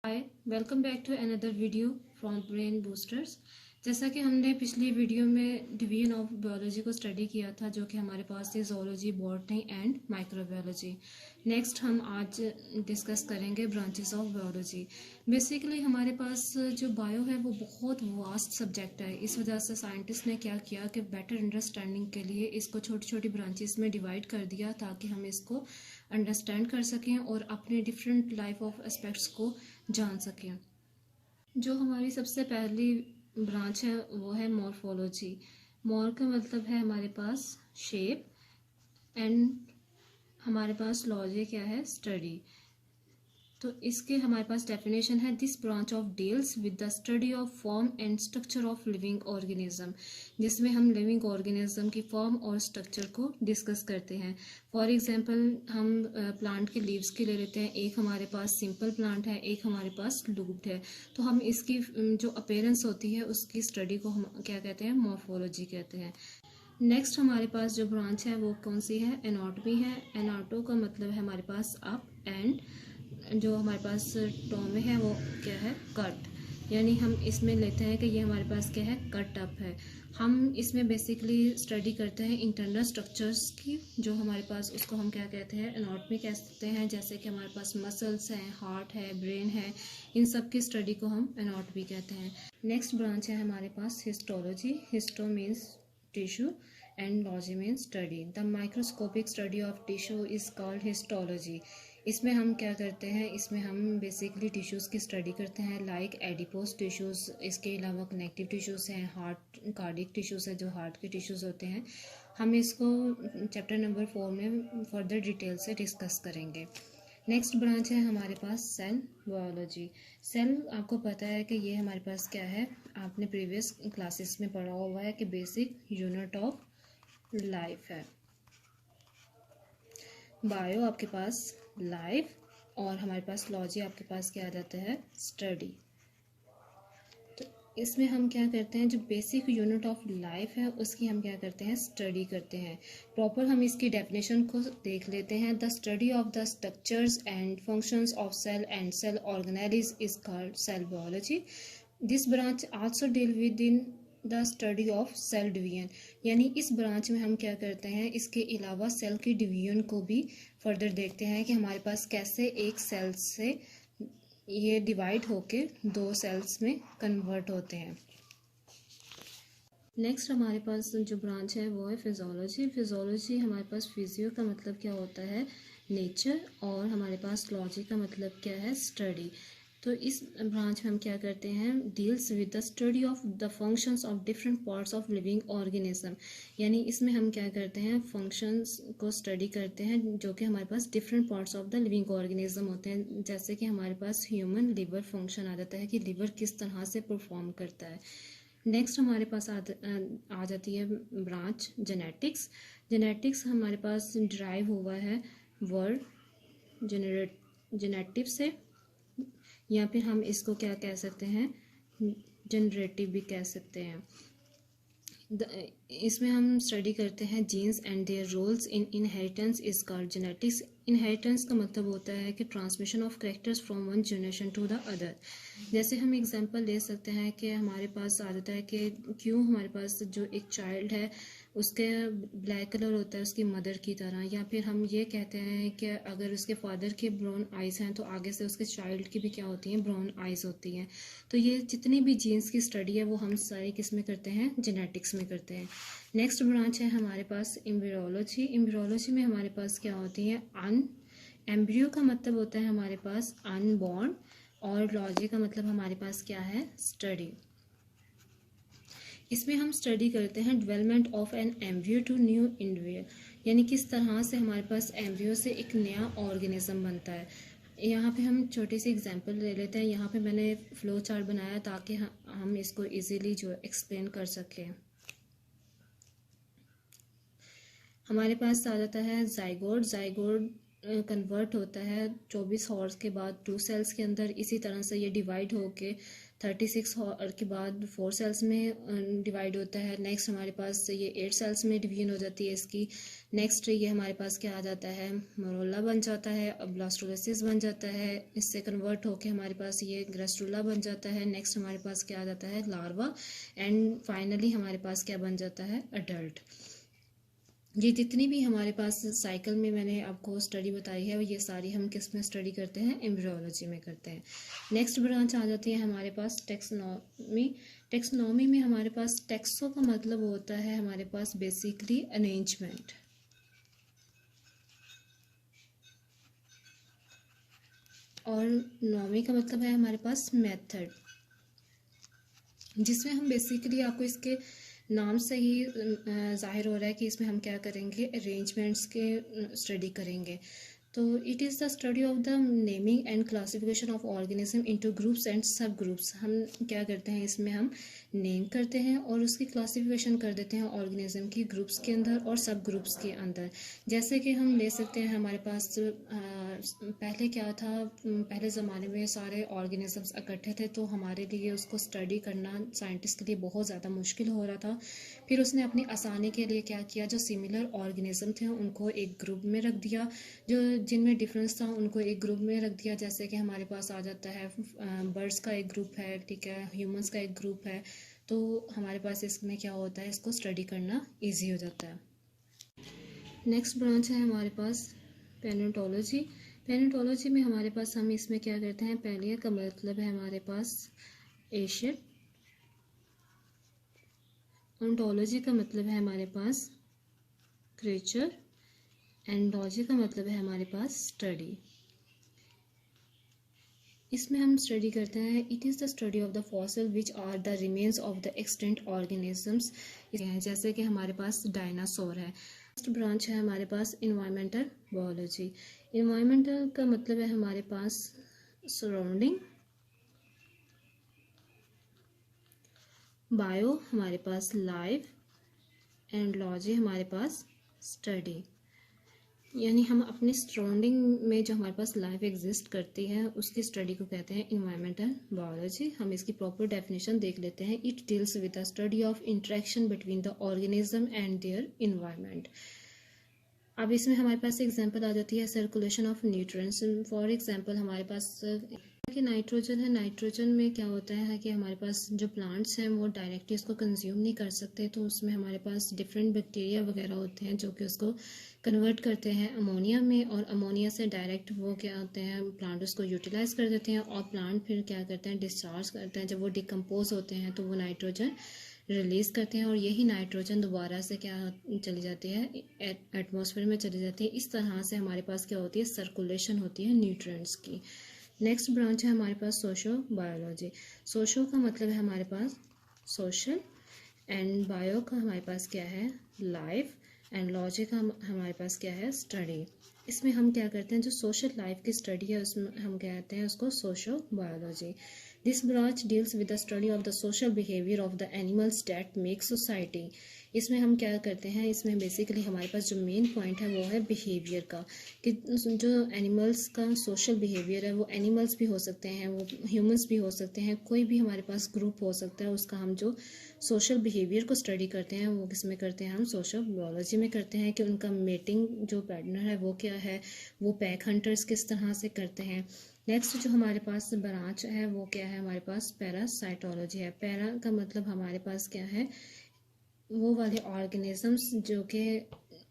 Hi welcome back to another video from brain boosters. जैसा कि हमने पिछली वीडियो में डिवीजन ऑफ बायोलॉजी को स्टडी किया था, जो कि हमारे पास थी zoology, botany and microbiology. Next हम आज डिस्कस करेंगे ब्रांचेस ऑफ बायोलॉजी। बेसिकली हमारे पास जो बायो है वो बहुत वास्ट सब्जेक्ट है। इस वजह से साइंटिस्ट ने क्या किया कि बेटर अंडरस्टैंडिंग के लिए इसको छोटी छोटी ब्रांचेस में डिवाइड कर दिया, ताकि हम इसको अंडरस्टैंड कर सकें और अपने डिफरेंट लाइफ ऑफ एस्पेक्ट्स को जान सकें। जो हमारी सबसे पहली ब्रांच है वो है मॉर्फोलॉजी। मॉर का मतलब है हमारे पास शेप एंड हमारे पास लॉजी क्या है, स्टडी। तो इसके हमारे पास डेफिनेशन है, this branch of deals with the study of form and structure of living organism, जिसमें हम लिविंग ऑर्गेनिज्म की फॉर्म और स्ट्रक्चर को डिस्कस करते हैं। फॉर एग्जांपल हम प्लांट के लीव्स की ले लेते हैं। एक हमारे पास सिंपल प्लांट है, एक हमारे पास लूप्ड है। तो हम इसकी जो अपीयरेंस होती है उसकी स्टडी को हम क्या कहते हैं, मॉर्फोलॉजी कहते हैं। नेक्स्ट हमारे पास जो ब्रांच है वो कौन सी है, एनाटॉमी है। एनाटो का मतलब है हमारे पास अप एंड जो हमारे पास टॉमी है वो क्या है, कट। यानी हम इसमें लेते हैं कि ये हमारे पास क्या है, कट अप है। हम इसमें बेसिकली स्टडी करते हैं इंटरनल स्ट्रक्चर्स की, जो हमारे पास उसको हम क्या कहते हैं, एनाटॉमी कह सकते हैं। जैसे कि हमारे पास मसल्स हैं, हार्ट है, ब्रेन है, इन सब की स्टडी को हम एनाटॉमी कहते हैं। नेक्स्ट ब्रांच है हमारे पास histology. Histo means tissue and logy means study. The microscopic study of tissue is called histology. इसमें हम क्या करते हैं, इसमें हम बेसिकली टिश्यूज़ की स्टडी करते हैं, लाइक एडिपोज टिश्यूज़। इसके अलावा कनेक्टिव टिश्यूज़ हैं, हार्ट कार्डियक टिश्यूज़ है, जो हार्ट के टिश्यूज़ होते हैं। हम इसको चैप्टर नंबर 4 में फर्दर डिटेल से डिस्कस करेंगे। नेक्स्ट ब्रांच है हमारे पास सेल बायोलॉजी। सेल आपको पता है कि ये हमारे पास क्या है, आपने प्रीवियस क्लासेस में पढ़ा हुआ है कि बेसिक यूनिट ऑफ लाइफ है। बायो आपके पास लाइफ और हमारे पास लॉजी आपके पास क्या आ जाता है, स्टडी। तो इसमें हम क्या करते हैं, जो बेसिक यूनिट ऑफ लाइफ है उसकी हम क्या करते हैं, स्टडी करते हैं। प्रॉपर हम इसकी डेफिनेशन को देख लेते हैं। The study of the structures and functions of cell and cell organelles is called cell biology. This branch also deal with in the study of cell division. यानी इस ब्रांच में हम क्या करते हैं, इसके अलावा सेल की डिवीजन को भी फर्दर देखते हैं कि हमारे पास कैसे एक सेल से ये डिवाइड होके दो सेल्स में कन्वर्ट होते हैं। नेक्स्ट हमारे पास जो ब्रांच है वो है फिजियोलॉजी। फिजियोलॉजी हमारे पास फिजियो का मतलब क्या होता है, नेचर, और हमारे पास लॉजी का मतलब क्या है, स्टडी। तो इस ब्रांच में हम क्या करते हैं, deals with the study of the functions of different parts of living organism. यानी इसमें हम क्या करते हैं, फंक्शंस को स्टडी करते हैं जो कि हमारे पास different parts of the living organism होते हैं। जैसे कि हमारे पास ह्यूमन लिवर फंक्शन आ जाता है कि लिवर किस तरह से परफॉर्म करता है। नेक्स्ट हमारे पास आ जाती है ब्रांच जेनेटिक्स। जेनेटिक्स हमारे पास ड्राइव हुआ है वर्ड जेनेटिव से, या फिर हम इसको क्या कह सकते हैं, जनरेटिव भी कह सकते हैं। इसमें हम स्टडी करते हैं genes and their roles in inheritance is called genetics. Inheritance का मतलब होता है कि transmission of characters from one generation to the other. जैसे हम एग्जांपल ले सकते हैं कि हमारे पास आ जाता है कि क्यों हमारे पास जो एक चाइल्ड है उसके ब्लैक कलर होता है उसकी मदर की तरह, या फिर हम ये कहते हैं कि अगर उसके फादर के ब्राउन आइज़ हैं तो आगे से उसके चाइल्ड की भी क्या होती हैं, ब्राउन आइज़ होती हैं। तो ये जितनी भी जीन्स की स्टडी है वो हम सारी किस में करते हैं, जेनेटिक्स में करते हैं। नेक्स्ट ब्रांच है हमारे पास एम्ब्रियोलॉजी। एम्ब्रियोलॉजी में हमारे पास क्या होती है, एम्ब्रियो का मतलब होता है हमारे पास अनबॉर्न, और लॉजी का मतलब हमारे पास क्या है, स्टडी। इसमें हम स्टडी करते हैं development of an embryo to new individual, यानी किस तरह से हमारे पास एम्ब्रियो से एक नया ऑर्गेनिज्म बनता है। यहाँ पे हम छोटी सी एग्जांपल ले लेते हैं। यहाँ पे मैंने फ्लो चार्ट बनाया ताकि हम इसको इजीली जो एक्सप्लेन कर सकें। हमारे पास आ जाता है जाइगोट। जाइगोट कन्वर्ट होता है 24 हॉर्स के बाद 2 सेल्स के अंदर। इसी तरह से ये डिवाइड होके 36 हॉर के बाद 4 सेल्स में डिवाइड होता है। नेक्स्ट हमारे पास ये 8 सेल्स में डिवीजन हो जाती है इसकी। नेक्स्ट ये हमारे पास क्या आ जाता है, मरोला बन जाता है, अब ब्लास्टोलिसिस बन जाता है, इससे कन्वर्ट होके हमारे पास ये ग्रेस्टुला बन जाता है। नेक्स्ट हमारे पास क्या आ जाता है, लार्वा, एंड फाइनली हमारे पास क्या बन जाता है, अडल्ट। ये जितनी भी हमारे पास साइकिल में मैंने आपको स्टडी बताई है ये सारी हम किस में स्टडी करते हैं, एम्ब्रियोलॉजी में करते हैं। नेक्स्ट ब्रांच आ जाती है हमारे पास टेक्सोनॉमी। टेक्सोनॉमी में हमारे पास टेक्सो का मतलब होता है हमारे पास बेसिकली अरेंजमेंट, और नॉमी का मतलब है हमारे पास मेथड, जिसमें हम बेसिकली आपको इसके नाम से ही जाहिर हो रहा है कि इसमें हम क्या करेंगे, अरेंजमेंट्स के स्टडी करेंगे। तो it is the study of the naming and classification of organism into groups and सब ग्रुप्स। हम क्या करते हैं इसमें, हम नेम करते हैं और उसकी क्लासिफिकेशन कर देते हैं ऑर्गेनिज्म की ग्रुप्स के अंदर और सब ग्रुप्स के अंदर। जैसे कि हम ले सकते हैं हमारे पास पहले क्या था, पहले ज़माने में सारे ऑर्गेनिजम्स इकट्ठे थे तो हमारे लिए उसको स्टडी करना साइंटिस्ट के लिए बहुत ज़्यादा मुश्किल हो रहा था। फिर उसने अपनी आसानी के लिए क्या किया, जो सिमिलर ऑर्गेनिज्म थे उनको एक ग्रुप में रख दिया, जो जिनमें डिफरेंस था उनको एक ग्रुप में रख दिया। जैसे कि हमारे पास आ जाता है बर्ड्स का एक ग्रुप है, ठीक है, ह्यूमंस का एक ग्रुप है, तो हमारे पास इसमें क्या होता है, इसको स्टडी करना इजी हो जाता है। नेक्स्ट ब्रांच है हमारे पास पैलेंटोलॉजी। पैलेंटोलॉजी में हमारे पास हम इसमें क्या करते हैं, पैलिया का मतलब है हमारे पास एशियन, ओंटोलॉजी का मतलब है हमारे पास क्रिएचर, एंडोलॉजी का मतलब है हमारे पास स्टडी। इसमें हम स्टडी करते हैं, it is the study of the fossil which are the remains of the extant organisms, जैसे कि हमारे पास डायनासोर है। नेक्स्ट ब्रांच है हमारे पास इन्वायरमेंटल बायोलॉजी। इन्वायरमेंटल का मतलब है हमारे पास सराउंडिंग, बायो हमारे पास लाइफ, एंड लॉजी हमारे पास स्टडी। यानी हम अपने सराउंडिंग में जो हमारे पास लाइफ एग्जिस्ट करती है उसकी स्टडी को कहते हैं इन्वायरमेंटल बायोलॉजी। हम इसकी प्रॉपर डेफिनेशन देख लेते हैं। It deals with the study of interaction between the organism and their environment. अब इसमें हमारे पास एग्जांपल आ जाती है circulation of nutrients. For example हमारे पास कि नाइट्रोजन है, नाइट्रोजन में क्या होता है कि हमारे पास जो प्लांट्स हैं वो डायरेक्टली उसको कंज्यूम नहीं कर सकते, तो उसमें हमारे पास डिफरेंट बैक्टीरिया वगैरह होते हैं जो कि उसको कन्वर्ट करते हैं अमोनिया में, और अमोनिया से डायरेक्ट वो क्या होते हैं, प्लांट उसको यूटिलाइज कर देते हैं और प्लांट फिर क्या करते हैं, डिस्चार्ज करते हैं। जब वो डिकम्पोज होते हैं तो वो नाइट्रोजन रिलीज़ करते हैं और यही नाइट्रोजन दोबारा से क्या चली जाती है, एटमॉस्फेयर में चली जाती है। इस तरह से हमारे पास क्या होती है, सर्कुलेशन होती है न्यूट्रिएंट्स की। नेक्स्ट ब्रांच है हमारे पास सोशो बायोलॉजी। सोशो का मतलब है हमारे पास सोशल, एंड बायो का हमारे पास क्या है, लाइफ, एंड लॉजी का हमारे पास क्या है, स्टडी। इसमें हम क्या करते हैं, जो सोशल लाइफ की स्टडी है उसमें हम कहते हैं उसको socio biology. This branch deals with the study of the social behaviour of the animals that make society. इसमें हम क्या करते हैं, इसमें बेसिकली हमारे पास जो मेन पॉइंट है वो है बिहेवियर का, कि जो एनिमल्स का सोशल बिहेवियर है, वो एनिमल्स भी हो सकते हैं, वो ह्यूमंस भी हो सकते हैं, कोई भी हमारे पास ग्रुप हो सकता है, उसका हम जो सोशल बिहेवियर को स्टडी करते हैं वो किस में करते हैं, हम सोशल बायोलॉजी में करते हैं, कि उनका मेटिंग जो पैटर्न है वो क्या है, वो पैक हंटर्स किस तरह से करते हैं। नेक्स्ट जो हमारे पास ब्रांच है वो क्या है, हमारे पास पैरासाइटोलॉजी है। पैरा का मतलब हमारे पास क्या है, वो वाले ऑर्गेनिजम्स जो कि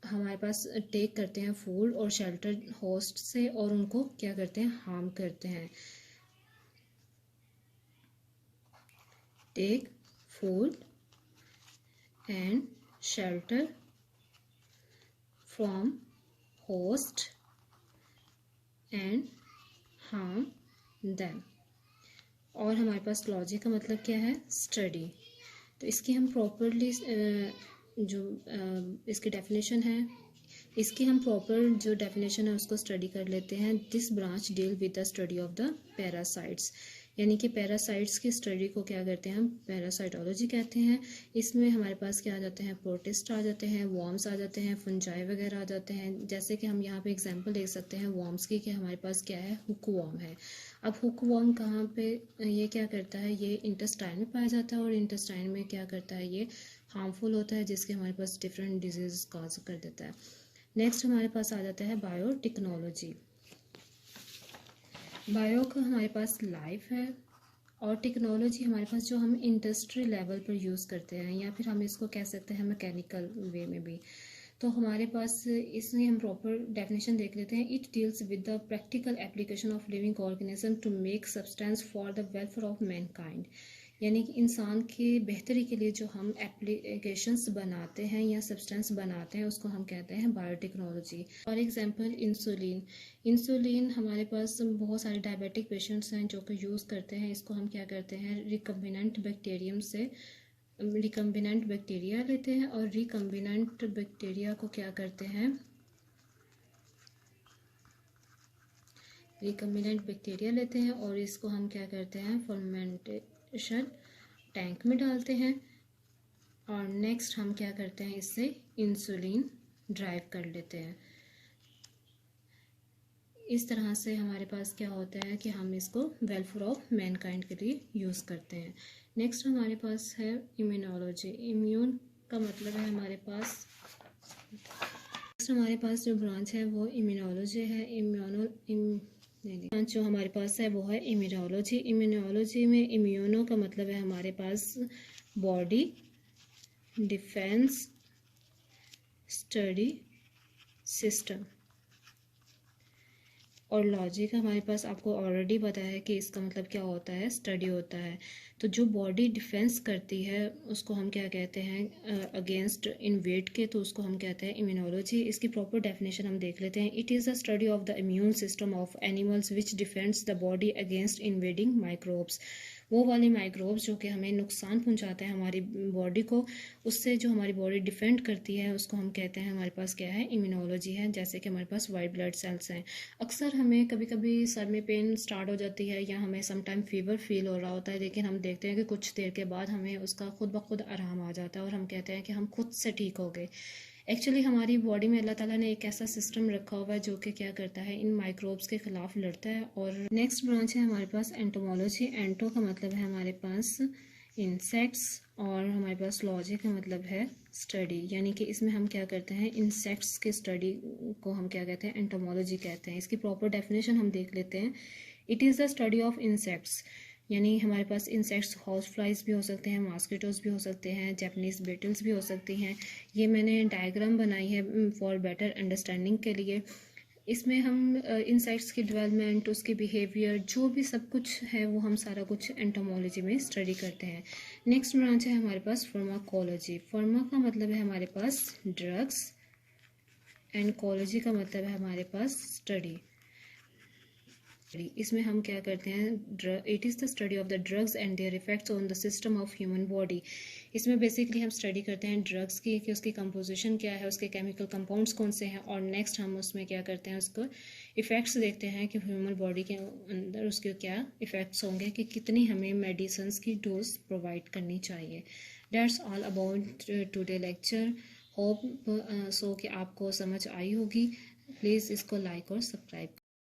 हमारे पास टेक करते हैं फूड और शेल्टर होस्ट से और उनको क्या करते हैं, हार्म करते हैं। Take food and shelter from host and harm them. और हमारे पास लॉजी का मतलब क्या है, स्टडी। तो इसकी हम प्रॉपरली जो इसकी डेफिनेशन है, इसकी हम प्रॉपर जो डेफिनेशन है उसको स्टडी कर लेते हैं। This branch deal with the study of the parasites. यानी कि पैरासाइट्स की स्टडी को क्या करते हैं हम पैरासाइटोलॉजी कहते हैं। इसमें हमारे पास क्या आ जाते हैं, प्रोटिस्ट आ जाते हैं, वॉर्म्स आ जाते हैं, फंजाई वगैरह आ जाते हैं। जैसे कि हम यहाँ पे एग्जांपल देख सकते हैं वॉर्म्स की कि हमारे पास क्या है, हुक वॉर्म है। अब हुक वॉर्म कहाँ पे, ये क्या करता है, ये इंटेस्टाइन में पाया जाता है और इंटेस्टाइन में क्या करता है, ये हार्मफुल होता है जिसके हमारे पास डिफरेंट डिजीज काज कर देता है। नेक्स्ट हमारे पास आ जाता है बायोटेक्नोलॉजी। बायो का हमारे पास लाइफ है और टेक्नोलॉजी हमारे पास जो हम इंडस्ट्री लेवल पर यूज़ करते हैं, या फिर हम इसको कह सकते हैं मैकेनिकल वे में भी। तो हमारे पास इसमें हम प्रॉपर डेफिनेशन देख लेते हैं। It deals with the practical application of living organism to make substance for the welfare of mankind. यानी कि इंसान की बेहतरी के लिए जो हम एप्लीकेशंस बनाते हैं या सब्सटेंस बनाते हैं उसको हम कहते हैं biotechnology. For example insulin. Insulin हमारे पास बहुत सारे डायबिटिक पेशेंट्स हैं जो कि यूज़ करते हैं। इसको हम क्या करते हैं, रिकम्बिनेंट बैक्टीरियम से रिकम्बिनेंट बैक्टीरिया लेते हैं और रिकम्बिनेंट बैक्टीरिया को क्या करते हैं, रिकम्बिनेंट बैक्टीरिया लेते हैं और इसको हम क्या करते हैं, फर्मेंटेशन टैंक में डालते हैं और नेक्स्ट हम क्या करते हैं, इससे इंसुलिन ड्राइव कर लेते हैं। इस तरह से हमारे पास क्या होता है कि हम इसको वेलफेयर ऑफ मैनकाइंड के लिए यूज़ करते हैं। नेक्स्ट हमारे पास है इम्यूनोलॉजी। इम्यून का मतलब है हमारे पास, नेक्स्ट हमारे पास जो ब्रांच है वो इम्यूनोलॉजी है। ब्रांच जो हमारे पास है वो है इम्यूनोलॉजी। इम्यूनोलॉजी में इम्यूनो का मतलब है हमारे पास बॉडी डिफेंस स्टडी सिस्टम, और लॉजिक हमारे पास आपको ऑलरेडी पता है कि इसका मतलब क्या होता है, स्टडी होता है। तो जो बॉडी डिफेंस करती है उसको हम क्या कहते हैं, अगेंस्ट इन्वेड के, तो उसको हम कहते हैं इम्यूनोलॉजी। इसकी प्रॉपर डेफिनेशन हम देख लेते हैं। It is the study of the immune system of animals which defends the body against invading microbes. वो वाले माइक्रोब्स जो कि हमें नुकसान पहुंचाते हैं हमारी बॉडी को, उससे जो हमारी बॉडी डिफेंड करती है उसको हम कहते हैं, हमारे पास क्या है, इम्यूनोलॉजी है। जैसे कि हमारे पास वाइट ब्लड सेल्स हैं। अक्सर हमें कभी कभी सर में पेन स्टार्ट हो जाती है या हमें समटाइम फीवर फील हो रहा होता है, लेकिन हम देखते हैं कि कुछ देर के बाद हमें उसका खुद ब खुद आराम आ जाता है और हम कहते हैं कि हम खुद से ठीक हो गए। एक्चुअली हमारी बॉडी में अल्लाह ताला ने एक ऐसा सिस्टम रखा हुआ है जो कि क्या करता है, इन माइक्रोब्स के खिलाफ लड़ता है। और नेक्स्ट ब्रांच है हमारे पास एंटोमोलॉजी। एंटो का मतलब है हमारे पास इंसेक्ट्स और हमारे पास लॉजी का मतलब है स्टडी, यानी कि इसमें हम क्या करते हैं, इंसेक्ट्स के स्टडी को हम क्या कहते हैं, एंटोमोलॉजी कहते हैं। इसकी प्रॉपर डेफिनेशन हम देख लेते हैं। It is the study of insects, यानी हमारे पास इंसेक्ट्स हाउस फ्लाइज भी हो सकते हैं, मॉस्किटोज भी हो सकते हैं, जैपनीज बीटल्स भी हो सकती हैं। ये मैंने डायग्राम बनाई है फॉर बेटर अंडरस्टैंडिंग के लिए। इसमें हम इंसेक्ट्स की डेवलपमेंट, उसकी बिहेवियर, जो भी सब कुछ है वो हम सारा कुछ एंटोमोलॉजी में स्टडी करते हैं। नेक्स्ट ब्रांच है हमारे पास फार्माकोलॉजी। फार्मा का मतलब है हमारे पास ड्रग्स एंड कोलॉजी का मतलब है हमारे पास स्टडी। इसमें हम क्या करते हैं, it is the study of the drugs and there effects on the system of human body. इसमें बेसिकली हम स्टडी करते हैं ड्रग्स की कि उसकी कंपोजिशन क्या है, उसके केमिकल कंपाउंड्स कौन से हैं, और नेक्स्ट हम उसमें क्या करते हैं, उसको इफ़ेक्ट्स देखते हैं कि ह्यूमन बॉडी के अंदर उसके क्या इफ़ेक्ट्स होंगे, कि कितनी हमें मेडिसिन की डोज प्रोवाइड करनी चाहिए। That's all about today lecture. Hope so कि आपको समझ आई होगी। प्लीज़ इसको लाइक और सब्सक्राइब